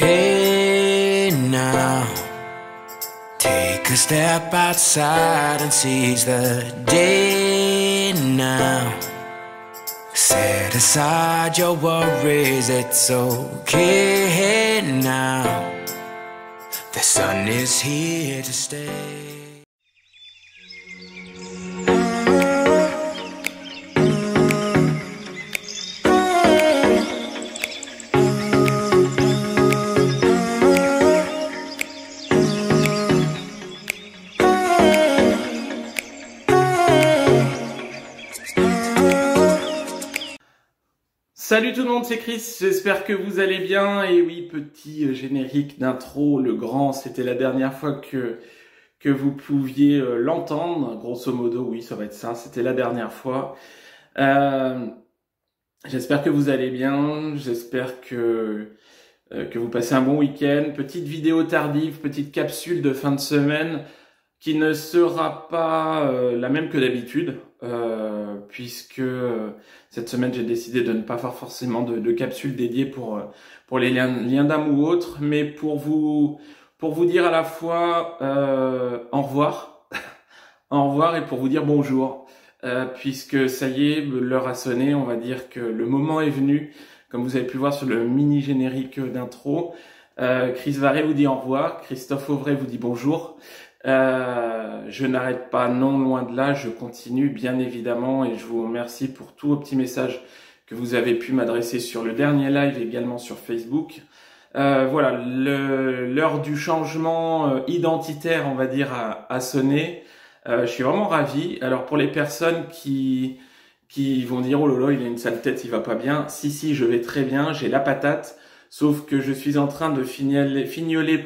Hey now, take a step outside and seize the day now. Set aside your worries, it's okay now. The sun is here to stay. Salut tout le monde, c'est Chris, j'espère que vous allez bien. Et oui, petit générique d'intro, le grand, c'était la dernière fois que vous pouviez l'entendre. Grosso modo, oui, ça va être ça, c'était la dernière fois. J'espère que vous allez bien, j'espère que vous passez un bon week-end. Petite vidéo tardive, petite capsule de fin de semaine qui ne sera pas la même que d'habitude, puisque cette semaine j'ai décidé de ne pas faire forcément de capsule dédiée pour les liens d'âme ou autres, mais pour vous dire à la fois au revoir, au revoir, et pour vous dire bonjour, puisque ça y est, l'heure a sonné, on va dire que le moment est venu, comme vous avez pu voir sur le mini générique d'intro. Chris Varé vous dit au revoir, Christophe Auvray vous dit bonjour. Je n'arrête pas, non, loin de là, je continue bien évidemment, et je vous remercie pour tous vos petits messages que vous avez pu m'adresser sur le dernier live et également sur Facebook. Voilà, l'heure du changement identitaire, on va dire, a sonné. Je suis vraiment ravi. Alors pour les personnes qui vont dire oh là là, il a une sale tête, il va pas bien. Si, je vais très bien, j'ai la patate, sauf que je suis en train de fignoler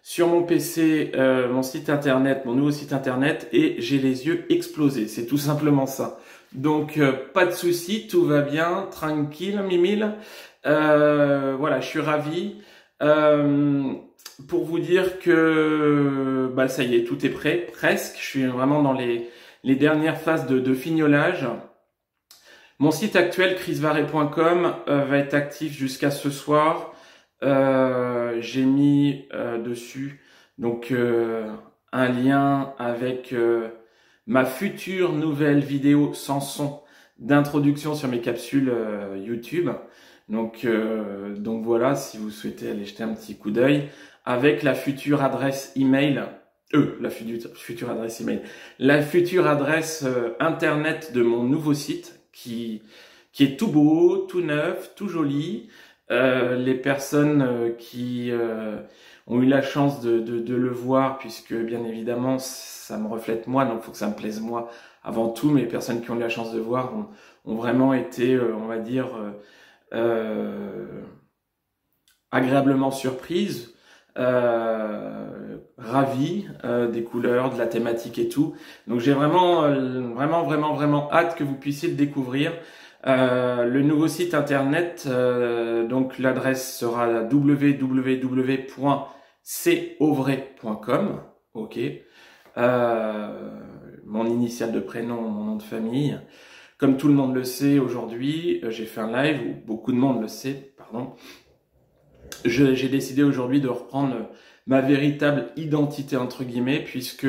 sur mon PC, mon site internet, mon nouveau site internet, et j'ai les yeux explosés. C'est tout simplement ça. Donc, pas de souci, tout va bien, tranquille, mimile. Voilà, je suis ravi. Pour vous dire que, ça y est, tout est prêt, presque. Je suis vraiment dans les dernières phases de fignolage. Mon site actuel, chrisvaré.com, va être actif jusqu'à ce soir. J'ai mis dessus donc un lien avec ma future nouvelle vidéo sans son d'introduction sur mes capsules YouTube. Donc voilà, si vous souhaitez aller jeter un petit coup d'œil, avec la future adresse email, la future adresse email, la future adresse internet de mon nouveau site qui est tout beau, tout neuf, tout joli. Les personnes qui ont eu la chance de le voir, puisque bien évidemment ça me reflète moi, donc il faut que ça me plaise moi avant tout, mais les personnes qui ont eu la chance de voir ont vraiment été, on va dire, agréablement surprises, ravies des couleurs, de la thématique et tout. Donc j'ai vraiment hâte que vous puissiez le découvrir. Le nouveau site internet, donc l'adresse sera www.cauvray.com. Ok. Mon initiale de prénom, mon nom de famille. Comme tout le monde le sait aujourd'hui, j'ai fait un live où beaucoup de monde le sait, pardon. J'ai décidé aujourd'hui de reprendre ma véritable identité entre guillemets, puisque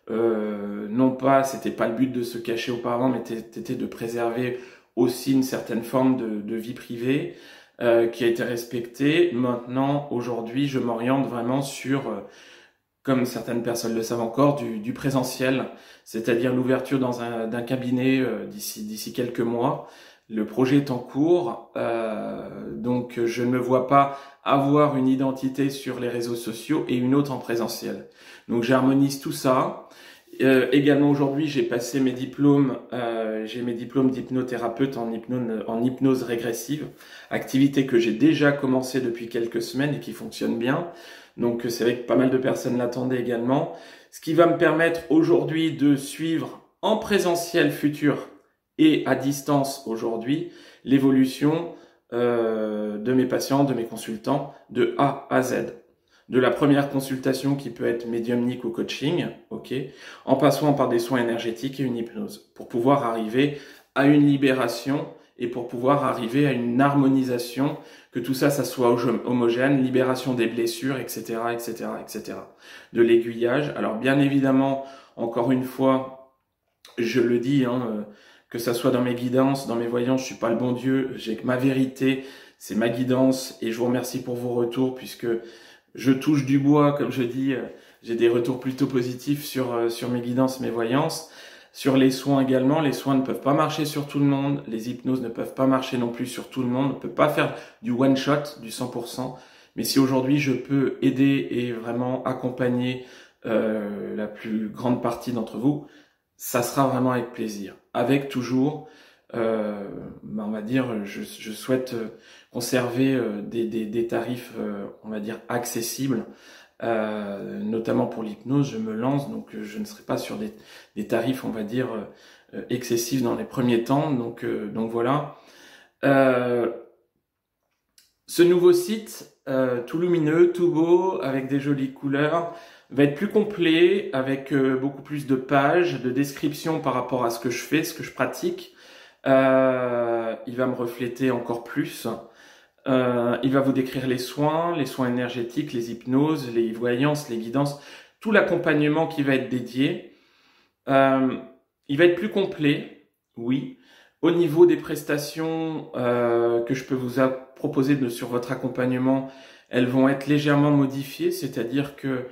non pas, c'était pas le but de se cacher auparavant, mais c'était de préserver aussi une certaine forme de vie privée qui a été respectée. Maintenant, aujourd'hui, je m'oriente vraiment sur, comme certaines personnes le savent encore, du présentiel, c'est-à-dire l'ouverture d'un cabinet d'ici quelques mois. Le projet est en cours, donc je ne me vois pas avoir une identité sur les réseaux sociaux et une autre en présentiel. Donc j'harmonise tout ça. Également aujourd'hui, j'ai passé mes diplômes, j'ai mes diplômes d'hypnothérapeute en hypnose régressive, activité que j'ai déjà commencé depuis quelques semaines et qui fonctionne bien. Donc c'est vrai que pas mal de personnes l'attendaient également. Ce qui va me permettre aujourd'hui de suivre en présentiel futur et à distance aujourd'hui l'évolution de mes patients, de mes consultants, de A à Z. De la première consultation qui peut être médiumnique ou coaching, ok, en passant par des soins énergétiques et une hypnose, pour pouvoir arriver à une libération et pour pouvoir arriver à une harmonisation, que tout ça, ça soit homogène, libération des blessures, etc., etc., etc. De l'aiguillage. Alors bien évidemment, encore une fois, je le dis, hein, que ça soit dans mes guidances, dans mes voyances, je suis pas le bon Dieu, j'ai que ma vérité, c'est ma guidance, et je vous remercie pour vos retours, puisque je touche du bois, comme je dis, j'ai des retours plutôt positifs sur mes guidances, mes voyances. Sur les soins également, les soins ne peuvent pas marcher sur tout le monde, les hypnoses ne peuvent pas marcher non plus sur tout le monde, on ne peut pas faire du one shot, du 100%, mais si aujourd'hui je peux aider et vraiment accompagner la plus grande partie d'entre vous, ça sera vraiment avec plaisir. Avec toujours, on va dire, je souhaite conserver des tarifs, on va dire, accessibles. Notamment pour l'hypnose, je me lance, donc je ne serai pas sur des tarifs, on va dire, excessifs dans les premiers temps. Donc voilà. Ce nouveau site, tout lumineux, tout beau, avec des jolies couleurs, va être plus complet, avec beaucoup plus de pages, de descriptions par rapport à ce que je fais, ce que je pratique. Il va me refléter encore plus. Il va vous décrire les soins énergétiques, les hypnoses, les voyances, les guidances, tout l'accompagnement qui va être dédié. Il va être plus complet, oui. Au niveau des prestations que je peux vous proposer sur votre accompagnement, elles vont être légèrement modifiées, c'est-à-dire que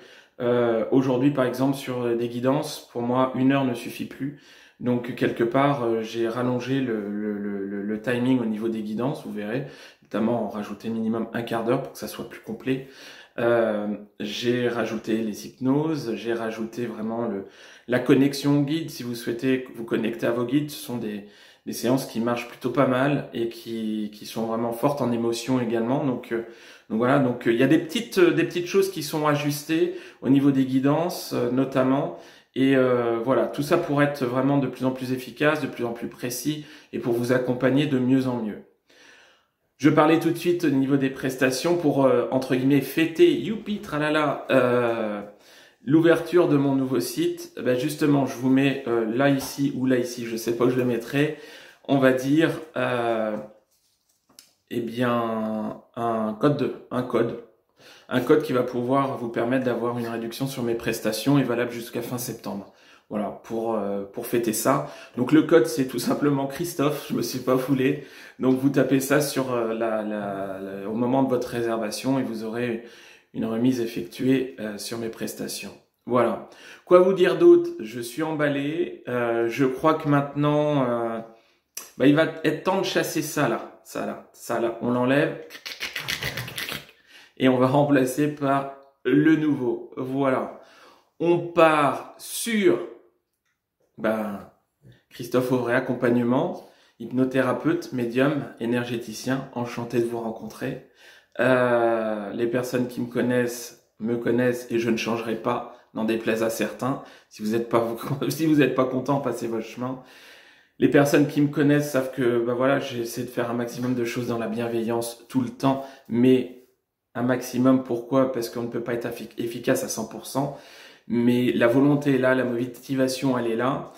aujourd'hui, par exemple, sur des guidances, pour moi, 1 heure ne suffit plus. Donc, quelque part, j'ai rallongé le timing au niveau des guidances, vous verrez, notamment en rajouter minimum 1/4 d'heure pour que ça soit plus complet. J'ai rajouté les hypnoses, j'ai rajouté vraiment la connexion au guide. Si vous souhaitez vous connecter à vos guides, ce sont des séances qui marchent plutôt pas mal et qui sont vraiment fortes en émotion également. Donc voilà, donc il y a des petites choses qui sont ajustées au niveau des guidances notamment. Et voilà, tout ça pour être vraiment de plus en plus efficace, de plus en plus précis et pour vous accompagner de mieux en mieux. Je parlais tout de suite au niveau des prestations pour, entre guillemets, fêter, youpi, tralala, l'ouverture de mon nouveau site. Ben justement, je vous mets là, ici ou là, ici, je sais pas où je le mettrai. On va dire, eh bien, un code qui va pouvoir vous permettre d'avoir une réduction sur mes prestations et valable jusqu'à fin septembre. Voilà, pour fêter ça. Donc le code, c'est tout simplement Christophe, je me suis pas foulé. Donc vous tapez ça sur au moment de votre réservation et vous aurez une remise effectuée sur mes prestations. Voilà. Quoi vous dire d'autre? Je suis emballé. Je crois que maintenant, il va être temps de chasser ça là. On l'enlève et on va remplacer par le nouveau. Voilà. On part sur Christophe Auvray, accompagnement, hypnothérapeute, médium, énergéticien, enchanté de vous rencontrer. Les personnes qui me connaissent et je ne changerai pas, n'en déplaise à certains. Si vous n'êtes pas content, passez votre chemin. Les personnes qui me connaissent savent que voilà, j'essaie de faire un maximum de choses dans la bienveillance tout le temps, mais un maximum, pourquoi? Parce qu'on ne peut pas être efficace à 100%. Mais la volonté est là, la motivation elle est là.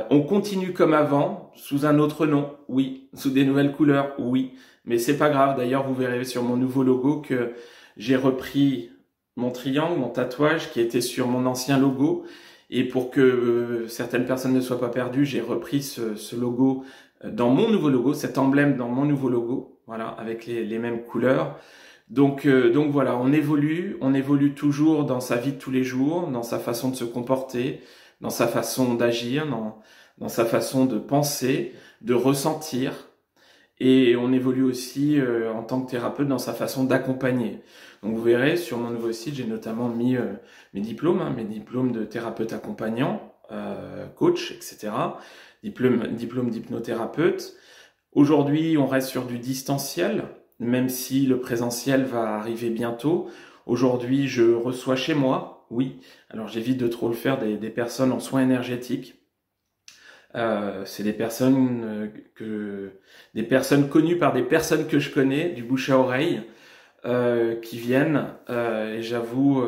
On continue comme avant, sous un autre nom, oui, sous des nouvelles couleurs, oui, mais c'est pas grave. D'ailleurs, vous verrez sur mon nouveau logo que j'ai repris mon triangle, mon tatouage qui était sur mon ancien logo, et pour que certaines personnes ne soient pas perdues, j'ai repris ce logo dans mon nouveau logo, cet emblème dans mon nouveau logo, voilà, avec les mêmes couleurs. Donc voilà, on évolue toujours dans sa vie de tous les jours, dans sa façon de se comporter, dans sa façon d'agir, dans sa façon de penser, de ressentir. Et on évolue aussi en tant que thérapeute dans sa façon d'accompagner. Donc vous verrez, sur mon nouveau site, j'ai notamment mis mes diplômes de thérapeute accompagnant, coach, etc. Diplôme d'hypnothérapeute. Aujourd'hui, on reste sur du distanciel, même si le présentiel va arriver bientôt. Aujourd'hui, je reçois chez moi, oui. Alors j'évite de trop le faire, des personnes en soins énergétiques. C'est des personnes connues par des personnes que je connais, du bouche à oreille, qui viennent. Et j'avoue,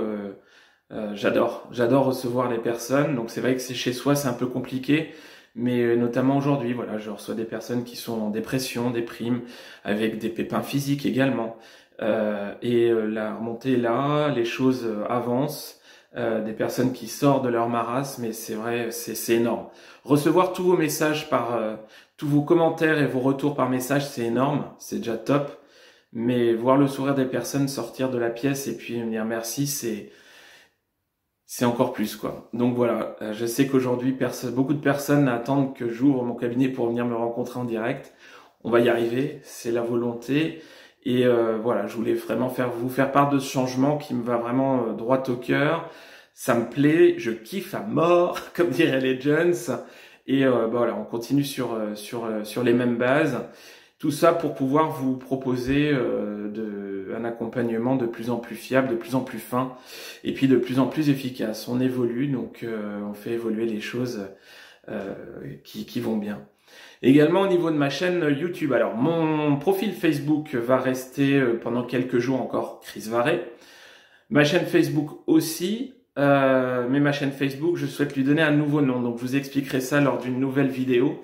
j'adore recevoir les personnes. Donc c'est vrai que c'est chez soi, c'est un peu compliqué. mais notamment aujourd'hui, voilà, je reçois des personnes qui sont en dépression, déprime, avec des pépins physiques également. La remontée est là, les choses avancent, des personnes qui sortent de leur marasme, mais c'est vrai, c'est énorme. Recevoir tous vos messages tous vos commentaires et vos retours par message, c'est énorme, c'est déjà top. Mais voir le sourire des personnes sortir de la pièce et puis me dire merci, c'est encore plus, quoi. Donc voilà, je sais qu'aujourd'hui, beaucoup de personnes attendent que j'ouvre mon cabinet pour venir me rencontrer en direct. On va y arriver, c'est la volonté. Et voilà, je voulais vraiment vous faire part de ce changement qui me va vraiment droit au cœur. Ça me plaît, je kiffe à mort, comme diraient les jeunes. Et voilà, on continue sur les mêmes bases. Tout ça pour pouvoir vous proposer un accompagnement de plus en plus fiable, de plus en plus fin, et puis de plus en plus efficace. On évolue, donc on fait évoluer les choses qui vont bien. Également au niveau de ma chaîne YouTube. Alors mon profil Facebook va rester pendant quelques jours encore Chris Varé. Ma chaîne Facebook aussi. Mais ma chaîne Facebook, je souhaite lui donner un nouveau nom. Donc je vous expliquerai ça lors d'une nouvelle vidéo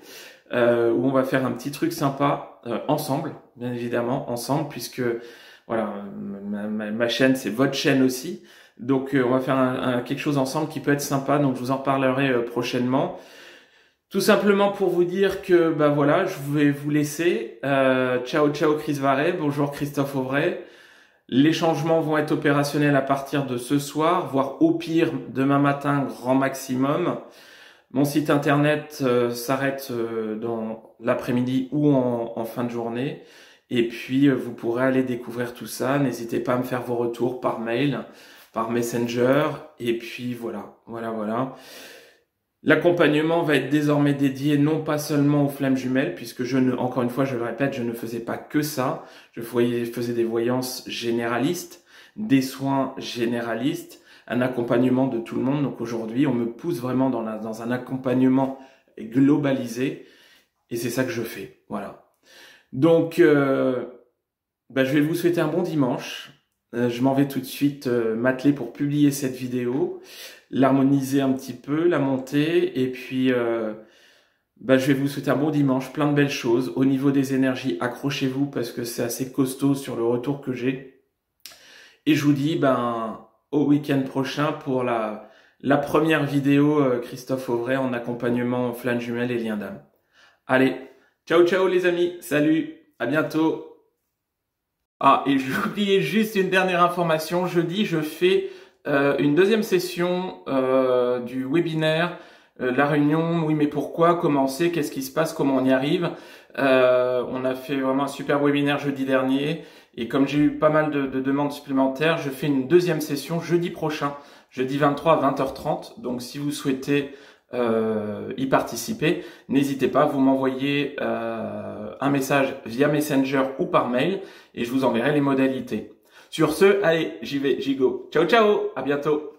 où on va faire un petit truc sympa ensemble, bien évidemment, ensemble, puisque voilà, ma chaîne, c'est votre chaîne aussi. Donc on va faire quelque chose ensemble qui peut être sympa. Donc je vous en reparlerai prochainement. Tout simplement pour vous dire que bah voilà, je vais vous laisser. Ciao ciao Chris Varé, bonjour Christophe Auvray. Les changements vont être opérationnels à partir de ce soir, voire au pire demain matin, grand maximum. Mon site internet s'arrête dans l'après-midi ou en fin de journée. Et puis, vous pourrez aller découvrir tout ça. N'hésitez pas à me faire vos retours par mail, par Messenger. Et puis, voilà. L'accompagnement va être désormais dédié non pas seulement aux flammes jumelles, puisque encore une fois, je le répète, je ne faisais pas que ça. Je faisais des voyances généralistes, des soins généralistes, un accompagnement de tout le monde. Donc aujourd'hui, on me pousse vraiment dans un accompagnement globalisé, et c'est ça que je fais. Voilà. Donc, je vais vous souhaiter un bon dimanche. Je m'en vais tout de suite m'atteler pour publier cette vidéo, l'harmoniser un petit peu, la monter, et puis je vais vous souhaiter un bon dimanche, plein de belles choses. Au niveau des énergies, accrochez-vous parce que c'est assez costaud sur le retour que j'ai. Et je vous dis au week-end prochain pour la première vidéo Christophe Auvray en accompagnement flamme jumelle et lien d'âme. Allez, ciao ciao les amis, salut, à bientôt. Ah, et j'oubliais juste une dernière information. Jeudi, je fais une deuxième session du webinaire, la réunion. Oui, mais pourquoi, comment c'est, qu'est-ce qui se passe, comment on y arrive. On a fait vraiment un super webinaire jeudi dernier. Et comme j'ai eu pas mal de demandes supplémentaires, je fais une deuxième session jeudi prochain, jeudi 23 à 20h30. Donc, si vous souhaitez y participer, n'hésitez pas, vous m'envoyez un message via Messenger ou par mail et je vous enverrai les modalités. Sur ce, allez, j'y go. Ciao, ciao, à bientôt.